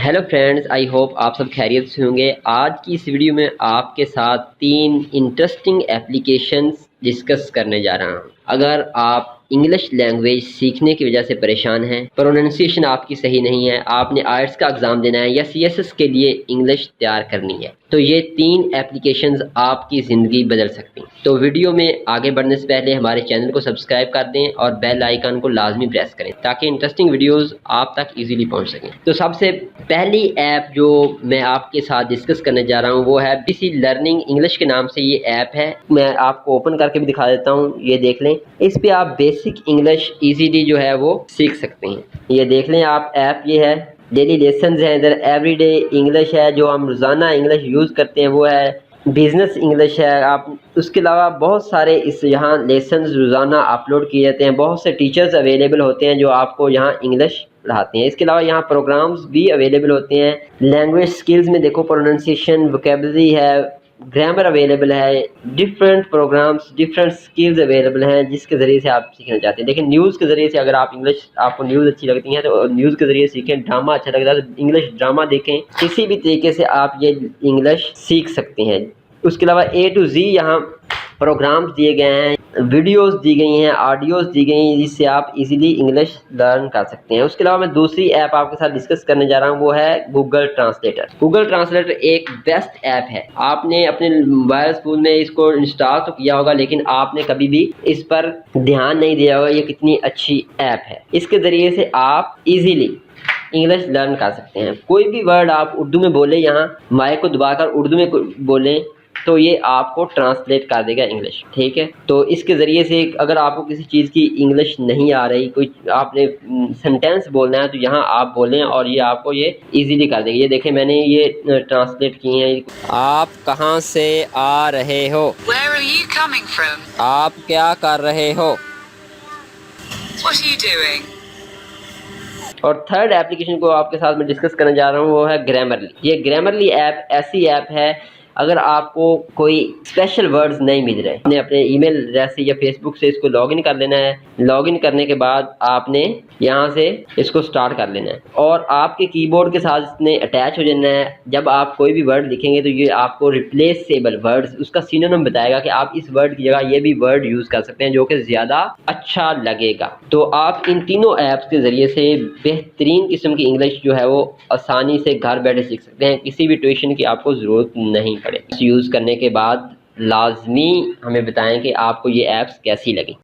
Hello friends, I hope आप सब खैरियत से होंगे। आज की इस वीडियो में आपके साथ 3 इंटरेस्टिंग एप्लीकेशंस डिस्कस करने जा रहा हूँ। अगर आप इंग्लिश लैंग्वेज सीखने की वजह से परेशान हैं, प्रोनाउंसिएशन आपकी सही नहीं है, आपने आइल्स का एग्ज़ाम देना है या सीएसएस के लिए इंग्लिश तैयार करनी है, तो ये 3 एप्लीकेशंस आपकी ज़िंदगी बदल सकती हैं। तो वीडियो में आगे बढ़ने से पहले हमारे चैनल को सब्सक्राइब कर दें और बेल आइकन को लाजमी प्रेस करें ताकि इंटरेस्टिंग वीडियोस आप तक इजीली पहुंच सकें। तो सबसे पहली ऐप जो मैं आपके साथ डिस्कस करने जा रहा हूं वो है बीसी लर्निंग इंग्लिश के नाम से ये ऐप है। मैं आपको ओपन करके भी दिखा देता हूं, ये देख लें। इस पे आप बेसिक इंग्लिश इजीली जो है वो सीख सकते हैं। ये देख लें आप, ऐप ये है। डेली लेसन्स हैं, इधर एवरीडे इंग्लिश है जो हम रोज़ाना इंग्लिश यूज़ करते हैं वो है। बिजनेस इंग्लिश है। आप उसके अलावा बहुत सारे इस यहाँ लेसन्स रोज़ाना अपलोड किए जाते हैं। बहुत से टीचर्स अवेलेबल होते हैं जो आपको यहाँ इंग्लिश पढ़ाते हैं। इसके अलावा यहाँ प्रोग्राम्स भी अवेलेबल होते हैं। लैंग्वेज स्किल्स में देखो, प्रोनाउंसिएशन, वोकैबुलरी है, ग्रामर अवेलेबल है, different programmes, different skills available हैं जिसके ज़रिए से आप सीखना चाहते हैं। देखिए, न्यूज़ के ज़रिए से अगर आप इंग्लिश, आपको न्यूज़ अच्छी लगती है तो न्यूज़ के ज़रिए सीखें। ड्रामा अच्छा लगता है तो इंग्लिश ड्रामा देखें। किसी भी तरीके से आप ये इंग्लिश सीख सकते हैं। उसके अलावा A to Z यहाँ प्रोग्राम्स दिए गए हैं, वीडियोस दी गई हैं, ऑडियोज़ दी गई हैं जिससे आप इजीली इंग्लिश लर्न कर सकते हैं। उसके अलावा मैं दूसरी ऐप आपके साथ डिस्कस करने जा रहा हूँ, वो है गूगल ट्रांसलेटर। गूगल ट्रांसलेटर एक बेस्ट ऐप है। आपने अपने मोबाइल फ़ोन में इसको इंस्टॉल तो किया होगा, लेकिन आपने कभी भी इस पर ध्यान नहीं दिया होगा ये कितनी अच्छी ऐप है। इसके ज़रिए से आप इजीली इंग्लिश लर्न कर सकते हैं। कोई भी वर्ड आप उर्दू में बोले, यहाँ माइक को दबाकर उर्दू में बोलें तो ये आपको ट्रांसलेट कर देगा इंग्लिश। ठीक है, तो इसके ज़रिए से अगर आपको किसी चीज़ की इंग्लिश नहीं आ रही, कोई आपने सेंटेंस बोलना है तो यहाँ आप बोलें और ये आपको ये इजीली कर देगा। ये देखें, मैंने ये ट्रांसलेट किए हैं। आप कहाँ से आ रहे हो? Where are you coming from? आप क्या कर रहे हो? What are you doing? और थर्ड एप्लीकेशन को आपके साथ मैं डिस्कस करने जा रहा हूँ वो है ग्रामरली। ये ग्रामरली ऐप ऐसी ऐप है, अगर आपको कोई स्पेशल वर्ड्स नहीं मिल रहे, आपने अपने ईमेल एड्रेस से या फेसबुक से इसको लॉगिन कर लेना है। लॉगिन करने के बाद आपने यहाँ से इसको स्टार्ट कर लेना है और आपके कीबोर्ड के साथ इसने अटैच हो जाना है। जब आप कोई भी वर्ड लिखेंगे तो ये आपको रिप्लेसेबल वर्ड्स, उसका सिनोनिम बताएगा कि आप इस वर्ड की जगह ये भी वर्ड यूज़ कर सकते हैं जो कि ज़्यादा अच्छा लगेगा। तो आप इन तीनों ऐप्स के ज़रिए से बेहतरीन किस्म की इंग्लिश जो है वो आसानी से घर बैठे सीख सकते हैं। किसी भी ट्यूशन की आपको ज़रूरत नहीं पड़ेगी। यूज़ करने के बाद लाजमी हमें बताएं कि आपको ये ऐप्स कैसी लगी।